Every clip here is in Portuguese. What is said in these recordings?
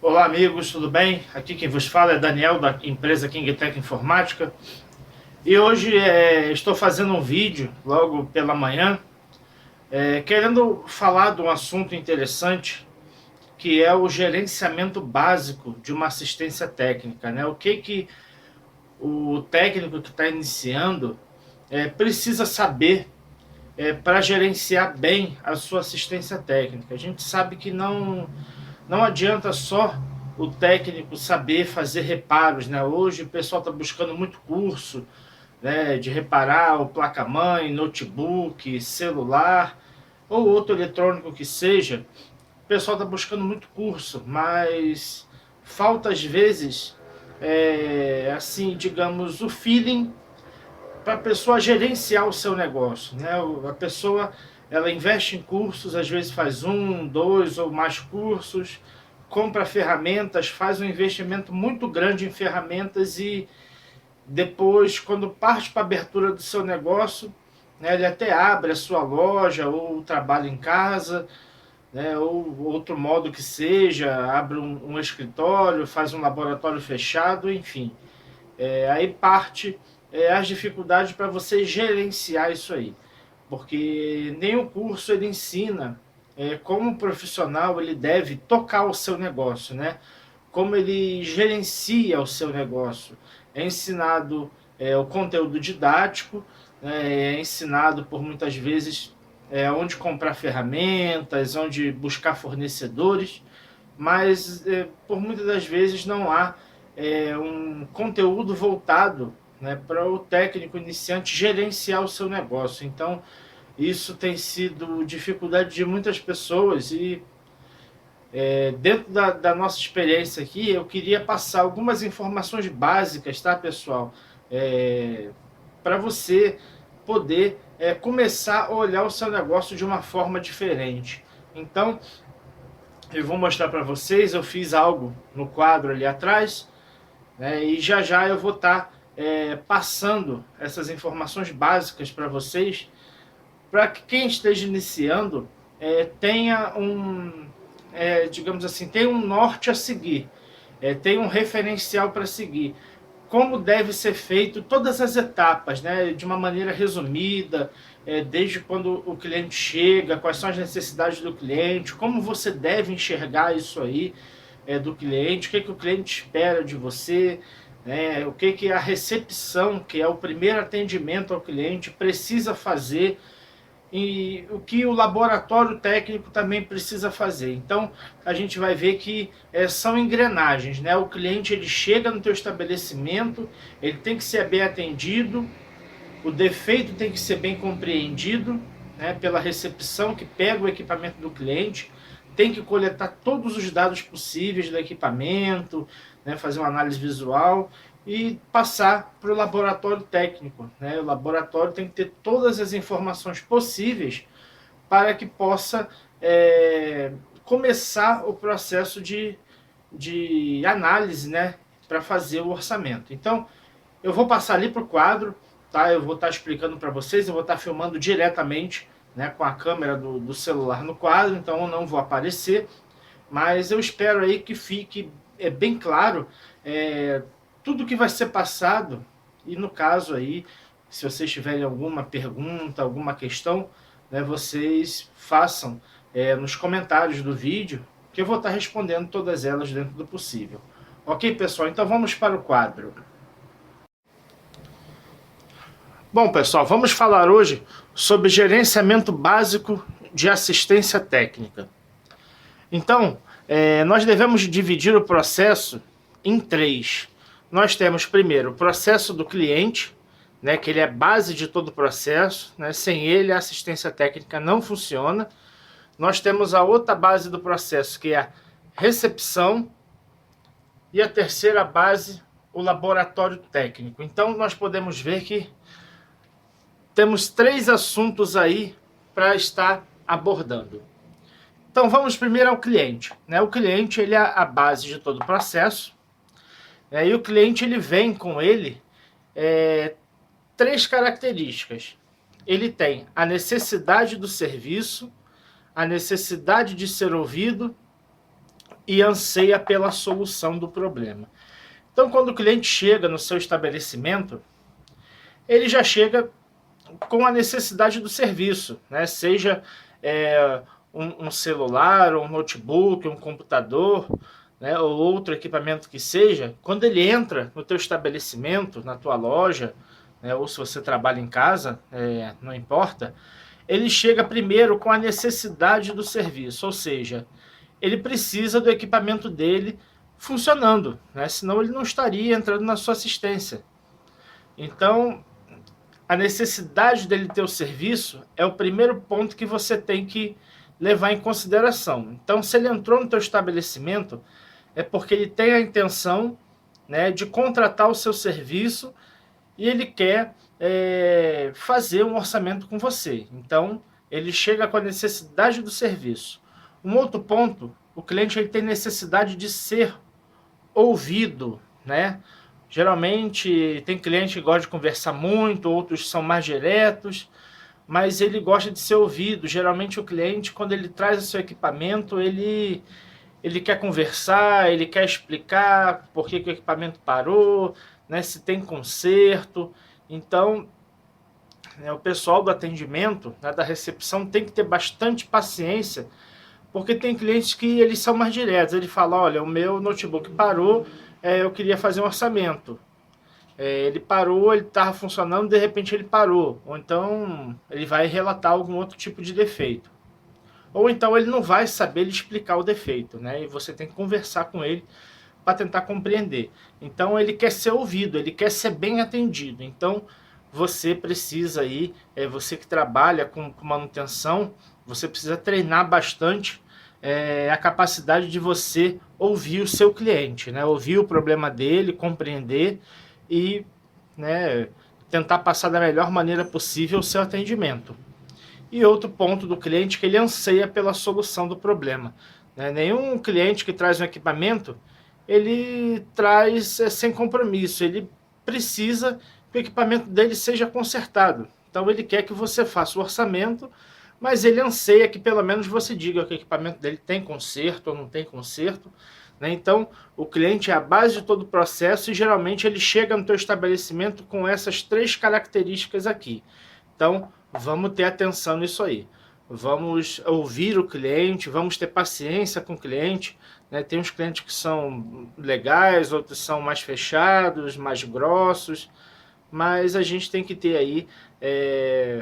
Olá amigos, tudo bem? Aqui quem vos fala é Daniel da empresa KingTech Informática e hoje estou fazendo um vídeo logo pela manhã querendo falar de um assunto interessante que é o gerenciamento básico de uma assistência técnica, né? O que o técnico que está iniciando precisa saber para gerenciar bem a sua assistência técnica. A gente sabe que não adianta só o técnico saber fazer reparos, né? Hoje o pessoal está buscando muito curso, né, de reparar o placa-mãe, notebook, celular ou outro eletrônico que seja. O pessoal está buscando muito curso, mas falta às vezes, assim, digamos, o feeling para a pessoa gerenciar o seu negócio, né? A pessoa ela investe em cursos, às vezes faz um, dois ou mais cursos, compra ferramentas, faz um investimento muito grande em ferramentas e depois, quando parte para a abertura do seu negócio, né, ele até abre a sua loja ou trabalha em casa, né, ou outro modo que seja, abre um escritório, faz um laboratório fechado, enfim. Aí parte as dificuldades para você gerenciar isso aí, porque nenhum curso ele ensina como profissional ele deve tocar o seu negócio, né? Como ele gerencia o seu negócio. É ensinado o conteúdo didático, né? É ensinado por muitas vezes onde comprar ferramentas, onde buscar fornecedores, mas por muitas das vezes não há um conteúdo voltado, né, para o técnico iniciante gerenciar o seu negócio. Então, isso tem sido dificuldade de muitas pessoas e dentro da nossa experiência aqui, eu queria passar algumas informações básicas, tá, pessoal? Para você poder começar a olhar o seu negócio de uma forma diferente. Então, eu vou mostrar para vocês, eu fiz algo no quadro ali atrás, né, e já já eu vou estar passando essas informações básicas para vocês, para que quem esteja iniciando tenha digamos assim, tenha um norte a seguir, tenha um referencial para seguir. Como deve ser feito todas as etapas, né, de uma maneira resumida, desde quando o cliente chega, quais são as necessidades do cliente, como você deve enxergar isso aí do cliente, o que o cliente espera de você, né, o que a recepção, que é o primeiro atendimento ao cliente, precisa fazer e o que o laboratório técnico também precisa fazer. Então, a gente vai ver que são engrenagens, né? O cliente ele chega no teu estabelecimento, ele tem que ser bem atendido, o defeito tem que ser bem compreendido, né, pela recepção que pega o equipamento do cliente, tem que coletar todos os dados possíveis do equipamento, né, fazer uma análise visual e passar para o laboratório técnico, né? O laboratório tem que ter todas as informações possíveis para que possa começar o processo de análise, né, para fazer o orçamento. Então, eu vou passar ali para o quadro, tá? Eu vou estar explicando para vocês, eu vou estar filmando diretamente, né, com a câmera do celular no quadro, então eu não vou aparecer, mas eu espero aí que fique bem claro tudo que vai ser passado e no caso aí, se vocês tiverem alguma pergunta, alguma questão, né, vocês façam nos comentários do vídeo, que eu vou estar respondendo todas elas dentro do possível. Ok, pessoal? Então vamos para o quadro. Bom, pessoal, vamos falar hoje sobre gerenciamento básico de assistência técnica. Então, nós devemos dividir o processo em três. Nós temos primeiro o processo do cliente, né, que ele é a base de todo o processo, né, sem ele a assistência técnica não funciona. Nós temos a outra base do processo, que é a recepção, e a terceira base, o laboratório técnico. Então, nós podemos ver que temos três assuntos aí para estar abordando. Então vamos primeiro ao cliente, né? O cliente ele é a base de todo o processo, né? E o cliente ele vem com ele três características. Ele tem a necessidade do serviço, a necessidade de ser ouvido e anseia pela solução do problema. Então, quando o cliente chega no seu estabelecimento, ele já chega com a necessidade do serviço, né? Seja um celular, um notebook, um computador, né? Ou outro equipamento que seja. Quando ele entra no teu estabelecimento, na tua loja, né? Ou se você trabalha em casa, não importa, ele chega primeiro com a necessidade do serviço, ou seja, ele precisa do equipamento dele funcionando, né? Senão ele não estaria entrando na sua assistência. Então, a necessidade dele ter o serviço é o primeiro ponto que você tem que levar em consideração. Então, se ele entrou no teu estabelecimento, é porque ele tem a intenção, né, de contratar o seu serviço e ele quer fazer um orçamento com você. Então, ele chega com a necessidade do serviço. Um outro ponto, o cliente ele tem necessidade de ser ouvido, né? Geralmente tem cliente que gosta de conversar muito, outros são mais diretos, mas ele gosta de ser ouvido. Geralmente o cliente, quando ele traz o seu equipamento, ele quer conversar, ele quer explicar por que o equipamento parou, né, se tem conserto. Então, o pessoal do atendimento, né, da recepção, tem que ter bastante paciência, porque tem clientes que eles são mais diretos. Ele fala, olha, o meu notebook parou, eu queria fazer um orçamento. Ele parou, ele estava funcionando, de repente ele parou. Ou então ele vai relatar algum outro tipo de defeito. Ou então ele não vai saber lhe explicar o defeito, né? E você tem que conversar com ele para tentar compreender. Então ele quer ser ouvido, ele quer ser bem atendido. Então você precisa aí, você que trabalha com manutenção, você precisa treinar bastante a capacidade de você ouvir o seu cliente, né? Ouvir o problema dele, compreender e, né, tentar passar da melhor maneira possível o seu atendimento. E outro ponto do cliente que ele anseia pela solução do problema, né? Nenhum cliente que traz um equipamento, ele traz sem compromisso, ele precisa que o equipamento dele seja consertado. Então ele quer que você faça o orçamento, mas ele anseia que pelo menos você diga que o equipamento dele tem conserto ou não tem conserto, né? Então o cliente é a base de todo o processo e geralmente ele chega no teu estabelecimento com essas 3 características aqui. Então vamos ter atenção nisso aí. Vamos ouvir o cliente, vamos ter paciência com o cliente, né? Tem uns clientes que são legais, outros são mais fechados, mais grossos, mas a gente tem que ter aí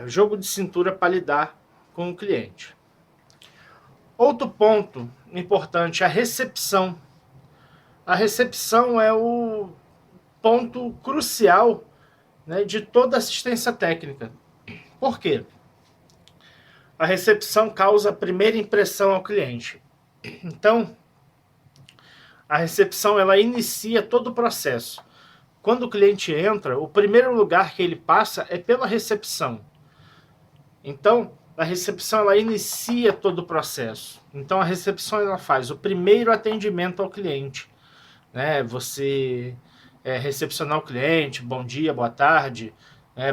jogo de cintura para lidar com o cliente. Outro ponto importante, a recepção. A recepção é o ponto crucial, né, de toda assistência técnica. Por quê? A recepção causa a primeira impressão ao cliente. Então, a recepção ela inicia todo o processo. Quando o cliente entra, o primeiro lugar que ele passa é pela recepção. Então, a recepção ela inicia todo o processo. Então, a recepção ela faz o primeiro atendimento ao cliente, né? Você recepcionar o cliente, bom dia, boa tarde,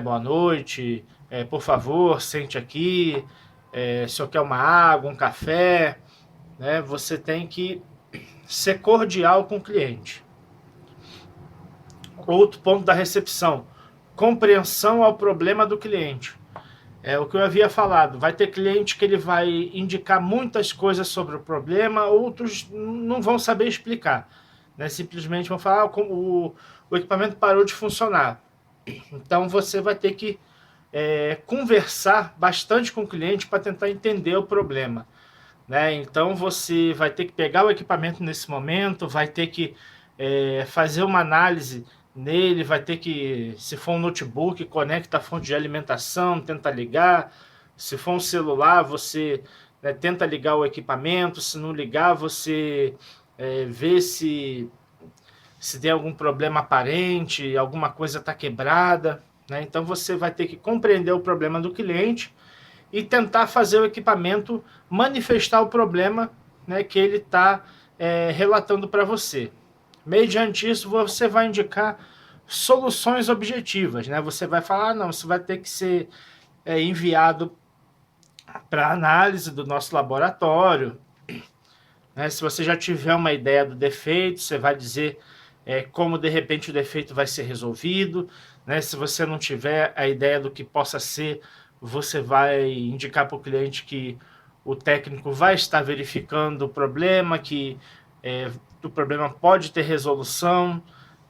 boa noite, por favor, sente aqui, se o senhor quer uma água, um café, né? Você tem que ser cordial com o cliente. Outro ponto da recepção, compreensão ao problema do cliente. É o que eu havia falado, vai ter cliente que ele vai indicar muitas coisas sobre o problema, outros não vão saber explicar, né? Simplesmente vão falar, o equipamento parou de funcionar. Então você vai ter que conversar bastante com o cliente para tentar entender o problema, né? Então você vai ter que pegar o equipamento nesse momento, vai ter que fazer uma análise nele, vai ter que, se for um notebook, conecta a fonte de alimentação, tenta ligar. Se for um celular, você tenta ligar o equipamento. Se não ligar, você vê se tem algum problema aparente, alguma coisa está quebrada, né? Então você vai ter que compreender o problema do cliente e tentar fazer o equipamento manifestar o problema, né, que ele está relatando para você. Mediante isso, você vai indicar soluções objetivas, né? Você vai falar, não, isso vai ter que ser enviado para análise do nosso laboratório, né? Se você já tiver uma ideia do defeito, você vai dizer como de repente o defeito vai ser resolvido, né? Se você não tiver a ideia do que possa ser, você vai indicar para o cliente que o técnico vai estar verificando o problema, que o problema pode ter resolução,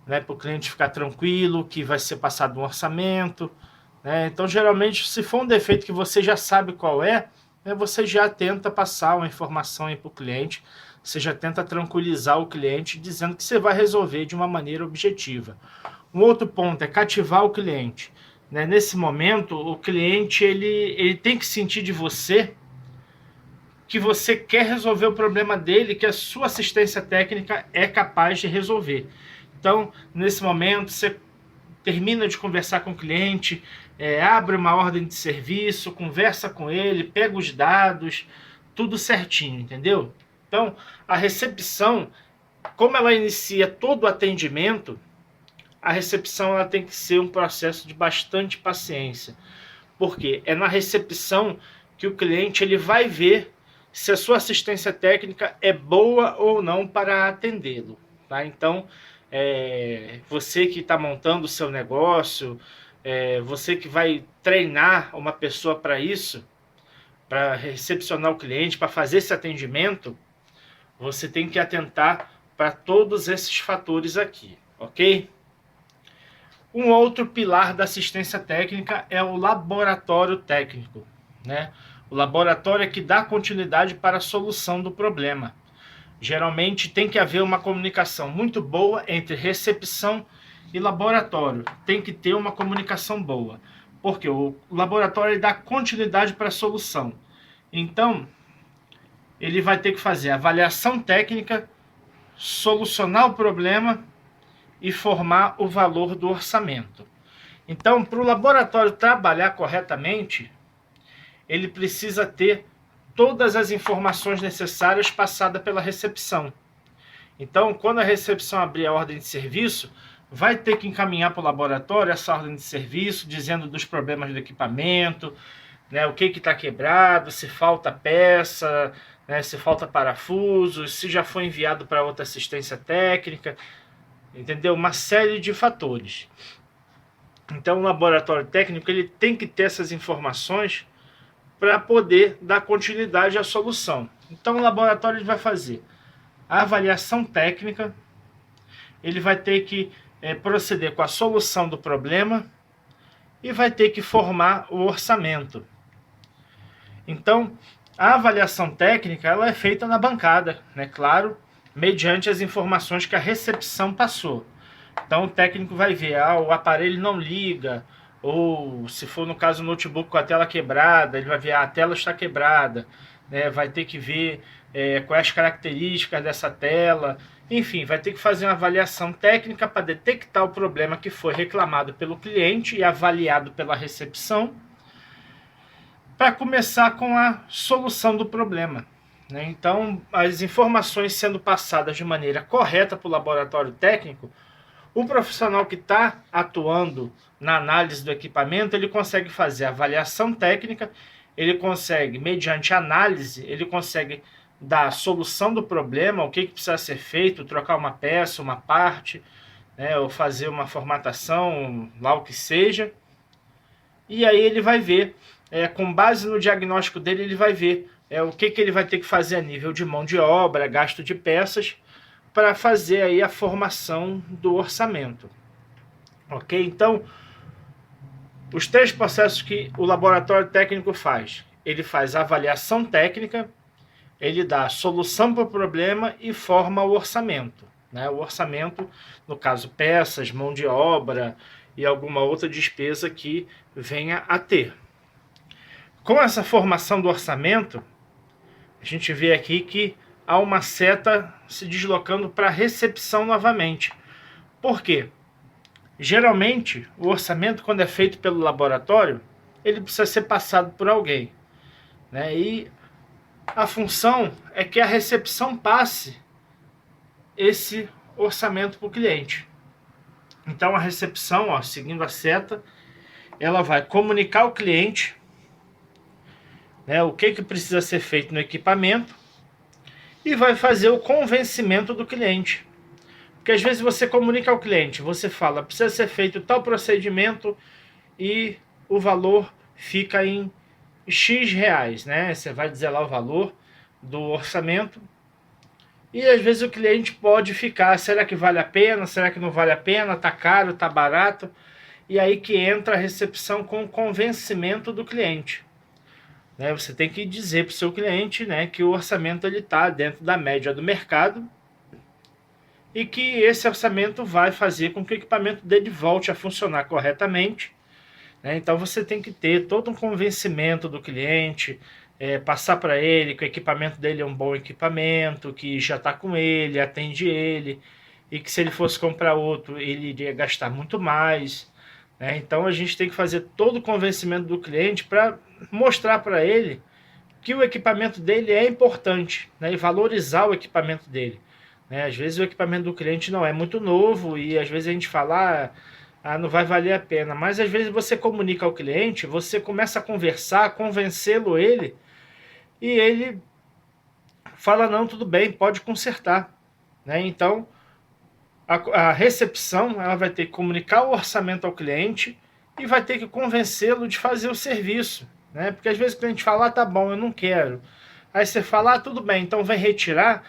né? Para o cliente ficar tranquilo, que vai ser passado um orçamento, né? Então, geralmente, se for um defeito que você já sabe qual é, né, você já tenta passar uma informação para o cliente, você já tenta tranquilizar o cliente dizendo que você vai resolver de uma maneira objetiva. Um outro ponto é cativar o cliente, né? Nesse momento, o cliente ele tem que sentir de você que você quer resolver o problema dele, que a sua assistência técnica é capaz de resolver. Então, nesse momento, você termina de conversar com o cliente, abre uma ordem de serviço, conversa com ele, pega os dados, tudo certinho, entendeu? Então, a recepção, como ela inicia todo o atendimento, a recepção ela tem que ser um processo de bastante paciência. Porque é na recepção que o cliente ele vai ver se a sua assistência técnica é boa ou não para atendê-lo. Tá? Então, você que está montando o seu negócio, você que vai treinar uma pessoa para isso, para recepcionar o cliente, para fazer esse atendimento, você tem que atentar para todos esses fatores aqui, ok? Um outro pilar da assistência técnica é o laboratório técnico, né? O laboratório é que dá continuidade para a solução do problema. Geralmente tem que haver uma comunicação muito boa entre recepção e laboratório. Tem que ter uma comunicação boa, porque o laboratório ele dá continuidade para a solução. Então, ele vai ter que fazer avaliação técnica, solucionar o problema e formar o valor do orçamento. Então, para o laboratório trabalhar corretamente, ele precisa ter todas as informações necessárias passadas pela recepção. Então, quando a recepção abrir a ordem de serviço, vai ter que encaminhar para o laboratório essa ordem de serviço, dizendo dos problemas do equipamento, né, o que está quebrado, se falta peça, né, se falta parafusos, se já foi enviado para outra assistência técnica, entendeu? Uma série de fatores. Então, o laboratório técnico ele tem que ter essas informações para poder dar continuidade à solução. Então, o laboratório ele vai fazer a avaliação técnica, ele vai ter que proceder com a solução do problema e vai ter que formar o orçamento. Então, a avaliação técnica ela é feita na bancada, né? Claro, mediante as informações que a recepção passou. Então, o técnico vai ver, o aparelho não liga, ou se for no caso o notebook com a tela quebrada, ele vai ver, a tela está quebrada, né? Vai ter que ver quais as características dessa tela, enfim, vai ter que fazer uma avaliação técnica para detectar o problema que foi reclamado pelo cliente e avaliado pela recepção, para começar com a solução do problema, né? Então, as informações sendo passadas de maneira correta para o laboratório técnico, o profissional que está atuando na análise do equipamento, ele consegue fazer a avaliação técnica, ele consegue, mediante análise, ele consegue dar a solução do problema, o que precisa ser feito, trocar uma peça, uma parte, né, ou fazer uma formatação, lá o que seja. E aí ele vai ver, com base no diagnóstico dele, ele vai ver o que ele vai ter que fazer a nível de mão de obra, gasto de peças, para fazer aí a formação do orçamento. Ok? Então, os 3 processos que o laboratório técnico faz. Ele faz a avaliação técnica, ele dá a solução para o problema e forma o orçamento, né? O orçamento, no caso, peças, mão de obra e alguma outra despesa que venha a ter. Com essa formação do orçamento, a gente vê aqui que há uma seta se deslocando para a recepção novamente. Por quê? Geralmente, o orçamento, quando é feito pelo laboratório, ele precisa ser passado por alguém, né? E a função é que a recepção passe esse orçamento para o cliente. Então, a recepção, seguindo a seta, ela vai comunicar ao cliente, né, o que precisa ser feito no equipamento, e vai fazer o convencimento do cliente. Porque às vezes você comunica ao cliente, você fala, precisa ser feito tal procedimento e o valor fica em X reais, né? Você vai dizer lá o valor do orçamento e às vezes o cliente pode ficar, será que vale a pena? Será que não vale a pena? Tá caro, tá barato? E aí que entra a recepção com o convencimento do cliente. Né? Você tem que dizer para o seu cliente, né, que o orçamento está dentro da média do mercado e que esse orçamento vai fazer com que o equipamento dele volte a funcionar corretamente. Né? Então você tem que ter todo um convencimento do cliente, passar para ele que o equipamento dele é um bom equipamento, que já está com ele, atende ele, e que se ele fosse comprar outro, ele iria gastar muito mais. Né? Então a gente tem que fazer todo o convencimento do cliente para mostrar para ele que o equipamento dele é importante, né? E valorizar o equipamento dele. Né? Às vezes o equipamento do cliente não é muito novo e às vezes a gente fala, não vai valer a pena. Mas às vezes você comunica ao cliente, você começa a conversar, convencê-lo ele, e ele fala, não, tudo bem, pode consertar. Né? Então, a recepção ela vai ter que comunicar o orçamento ao cliente e vai ter que convencê-lo de fazer o serviço. Né? Porque às vezes o cliente fala, tá bom, eu não quero. Aí você fala, tudo bem, então vai retirar.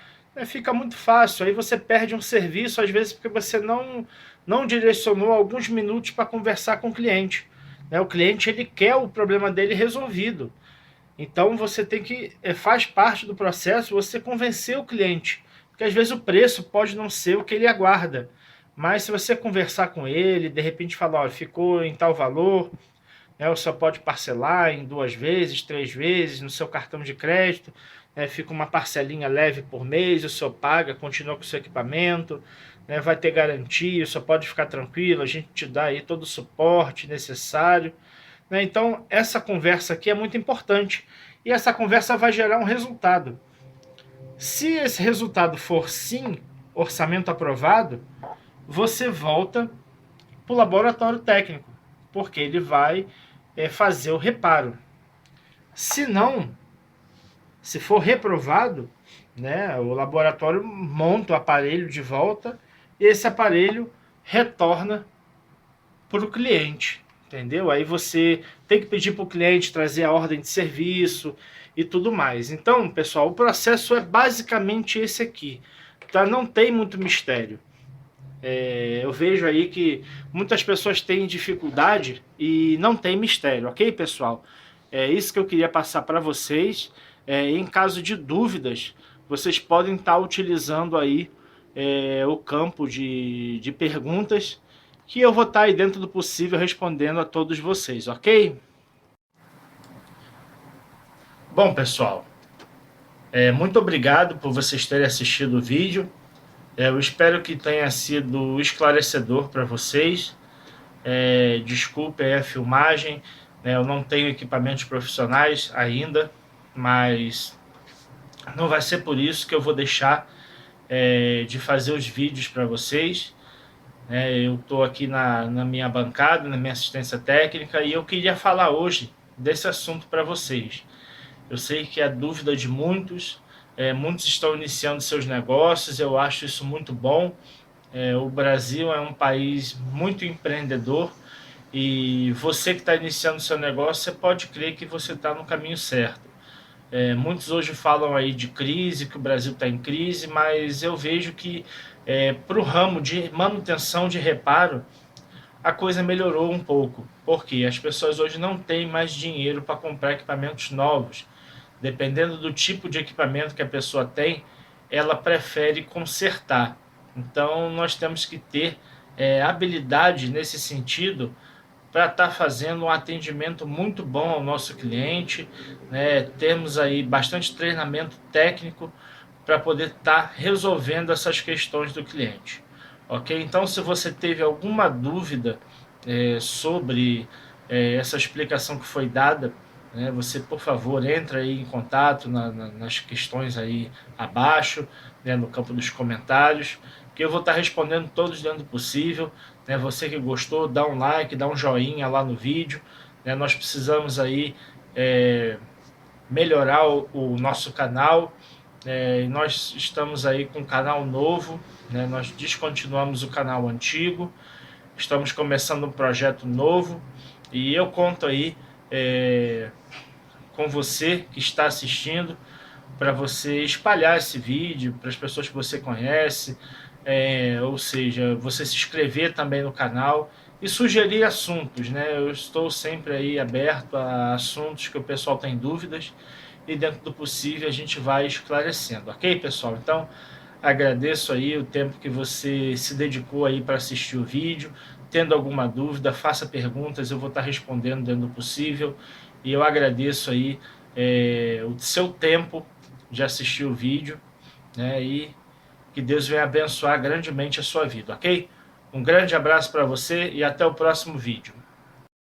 Fica muito fácil, aí você perde um serviço, às vezes porque você não direcionou alguns minutos para conversar com o cliente. Né? O cliente ele quer o problema dele resolvido. Então você tem que, faz parte do processo você convencer o cliente. Porque às vezes o preço pode não ser o que ele aguarda. Mas se você conversar com ele, de repente falar, olha, ficou em tal valor, né, você pode parcelar em 2 vezes, 3 vezes no seu cartão de crédito, né, fica uma parcelinha leve por mês, o senhor paga, continua com o seu equipamento, né, vai ter garantia, o senhor pode ficar tranquilo, a gente te dá aí todo o suporte necessário. Né? Então essa conversa aqui é muito importante e essa conversa vai gerar um resultado. Se esse resultado for sim, orçamento aprovado, você volta para o laboratório técnico, porque ele vai fazer o reparo. Se não, se for reprovado, né, o laboratório monta o aparelho de volta e esse aparelho retorna para o cliente, entendeu? Aí você tem que pedir para o cliente trazer a ordem de serviço e tudo mais. Então, pessoal, o processo é basicamente esse aqui, tá? Não tem muito mistério. Eu vejo aí que muitas pessoas têm dificuldade e não tem mistério, ok, pessoal? É isso que eu queria passar para vocês. Em caso de dúvidas, vocês podem estar utilizando aí o campo de perguntas, que eu vou estar aí dentro do possível respondendo a todos vocês, ok? Bom, pessoal, muito obrigado por vocês terem assistido o vídeo. Eu espero que tenha sido esclarecedor para vocês. Desculpe aí a filmagem, né? Eu não tenho equipamentos profissionais ainda, mas não vai ser por isso que eu vou deixar de fazer os vídeos para vocês. Eu estou aqui na minha bancada, na minha assistência técnica, e eu queria falar hoje desse assunto para vocês. Eu sei que é dúvida de muitos, muitos estão iniciando seus negócios, eu acho isso muito bom. O Brasil é um país muito empreendedor e você que está iniciando seu negócio, você pode crer que você está no caminho certo. Muitos hoje falam aí de crise, que o Brasil está em crise, mas eu vejo que para o ramo de manutenção de reparo, a coisa melhorou um pouco, porque as pessoas hoje não têm mais dinheiro para comprar equipamentos novos. Dependendo do tipo de equipamento que a pessoa tem, ela prefere consertar. Então nós temos que ter habilidade nesse sentido para estar fazendo um atendimento muito bom ao nosso cliente, né? Temos aí bastante treinamento técnico para poder estar resolvendo essas questões do cliente. Ok? Então, se você teve alguma dúvida sobre essa explicação que foi dada, né, você, por favor, entra aí em contato nas questões aí abaixo, né, no campo dos comentários, que eu vou estar respondendo todos dentro do possível. Né? Você que gostou, dá um like, dá um joinha lá no vídeo. Né? Nós precisamos aí melhorar o nosso canal. E nós estamos aí com um canal novo, né? Nós descontinuamos o canal antigo, estamos começando um projeto novo e eu conto aí com você que está assistindo, para você espalhar esse vídeo para as pessoas que você conhece, ou seja, você se inscrever também no canal e sugerir assuntos, né? Eu estou sempre aí aberto a assuntos que o pessoal tem dúvidas e dentro do possível a gente vai esclarecendo, ok, pessoal? Então, agradeço aí o tempo que você se dedicou aí para assistir o vídeo. Tendo alguma dúvida, faça perguntas, eu vou estar respondendo dentro do possível. E eu agradeço aí o seu tempo de assistir o vídeo, né? E que Deus venha abençoar grandemente a sua vida, ok? Um grande abraço para você e até o próximo vídeo.